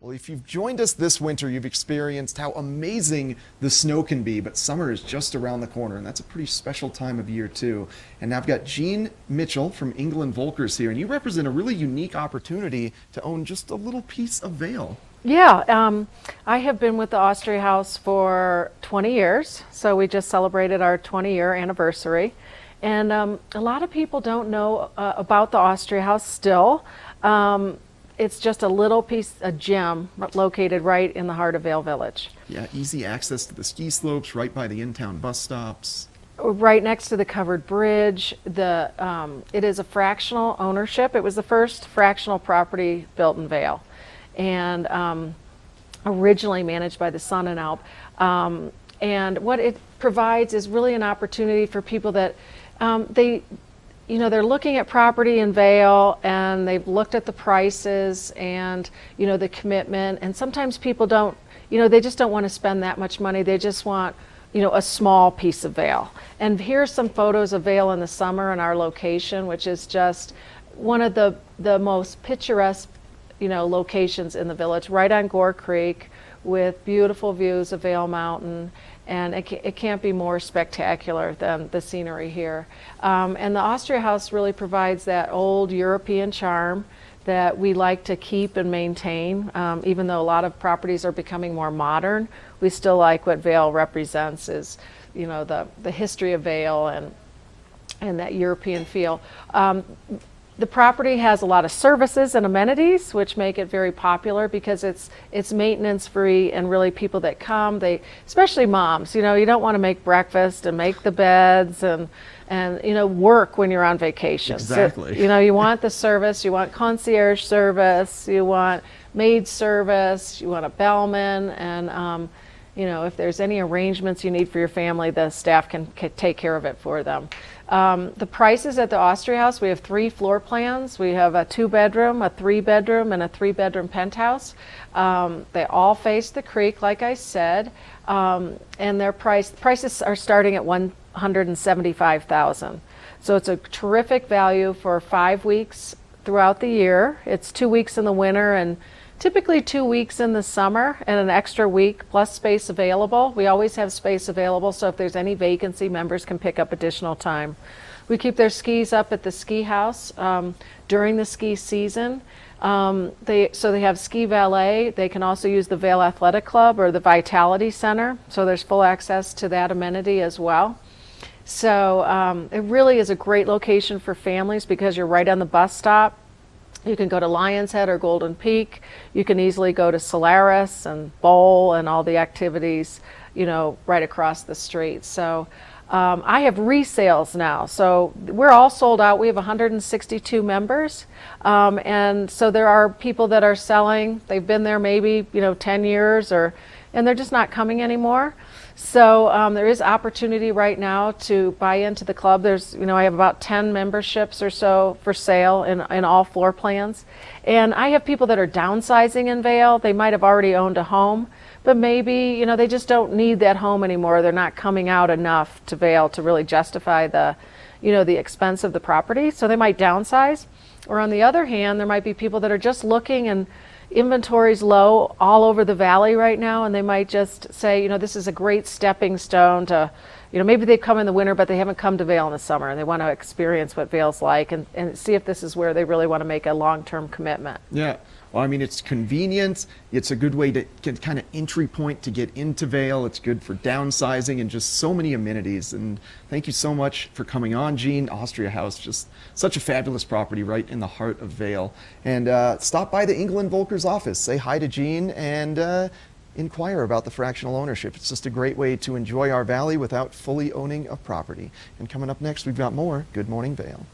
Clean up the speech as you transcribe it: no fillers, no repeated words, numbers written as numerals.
Well, if you've joined us this winter, you've experienced how amazing the snow can be, but summer is just around the corner, and that's a pretty special time of year, too. And now I've got Gene Mitchell from Engel and Volkers here, and you represent a really unique opportunity to own just a little piece of Vail. Yeah, I have been with the Austria House for 20 years, so we just celebrated our 20-year anniversary. And a lot of people don't know about the Austria House still. It's just a little piece, a gem located right in the heart of Vail Village. Yeah, easy access to the ski slopes, right by the in-town bus stops. Right next to the covered bridge. It is a fractional ownership. It was the first fractional property built in Vail, and originally managed by the Sun and Alp. And what it provides is really an opportunity for people that they're looking at property in Vail, and they've looked at the prices and the commitment, and sometimes people don't, they just don't want to spend that much money. They just want a small piece of Vail. And here's some photos of Vail in the summer and our location, which is just one of the most picturesque locations in the village, right on Gore Creek, with beautiful views of Vail Mountain. And it can't be more spectacular than the scenery here. And the Austria House really provides that old European charm that we like to keep and maintain. Even though a lot of properties are becoming more modern, we still like what Vail represents is, the history of Vail and that European feel. The property has a lot of services and amenities, which make it very popular because it's maintenance free, and really people that come, especially moms, you don't want to make breakfast and make the beds and work when you're on vacation. Exactly. So, you want the service, you want concierge service, you want maid service, you want a bellman, and if there's any arrangements you need for your family, the staff can take care of it for them. The prices at the Austria House, we have 3 floor plans. We have a 2-bedroom, a 3-bedroom, and a 3-bedroom penthouse. They all face the creek, like I said, and their prices are starting at $175,000. So it's a terrific value for 5 weeks throughout the year. It's 2 weeks in the winter and typically 2 weeks in the summer, and an extra week plus space available. We always have space available, so if there's any vacancy, members can pick up additional time. We keep their skis up at the ski house during the ski season. They have ski valet. They can also use the Vail Athletic Club or the Vitality Center, so there's full access to that amenity as well. So it really is a great location for families because you're right on the bus stop. You can go to Lion's Head or Golden Peak. You can easily go to Solaris and bowl and all the activities, right across the street. So I have resales now. So we're all sold out. We have 162 members. And so there are people that are selling. They've been there maybe, 10 years and they're just not coming anymore. So there is opportunity right now to buy into the club. There's, I have about 10 memberships or so for sale in all floor plans. And I have people that are downsizing in Vail. They might have already owned a home, but maybe, they just don't need that home anymore. They're not coming out enough to Vail to really justify the expense of the property. So they might downsize. Or on the other hand, there might be people that are just looking, and inventory's low all over the valley right now, and they might just say, this is a great stepping stone to, maybe they've come in the winter, but they haven't come to Vail in the summer, and they want to experience what Vail's like and see if this is where they really want to make a long-term commitment. Yeah. Well, it's convenient. It's a good way to get kind of entry point to get into Vail. It's good for downsizing and just so many amenities. And thank you so much for coming on, Gene. Austria House, just such a fabulous property right in the heart of Vail. And stop by the Engel and Volkers office. Say hi to Gene and inquire about the fractional ownership. It's just a great way to enjoy our valley without fully owning a property. And coming up next, we've got more Good Morning Vail.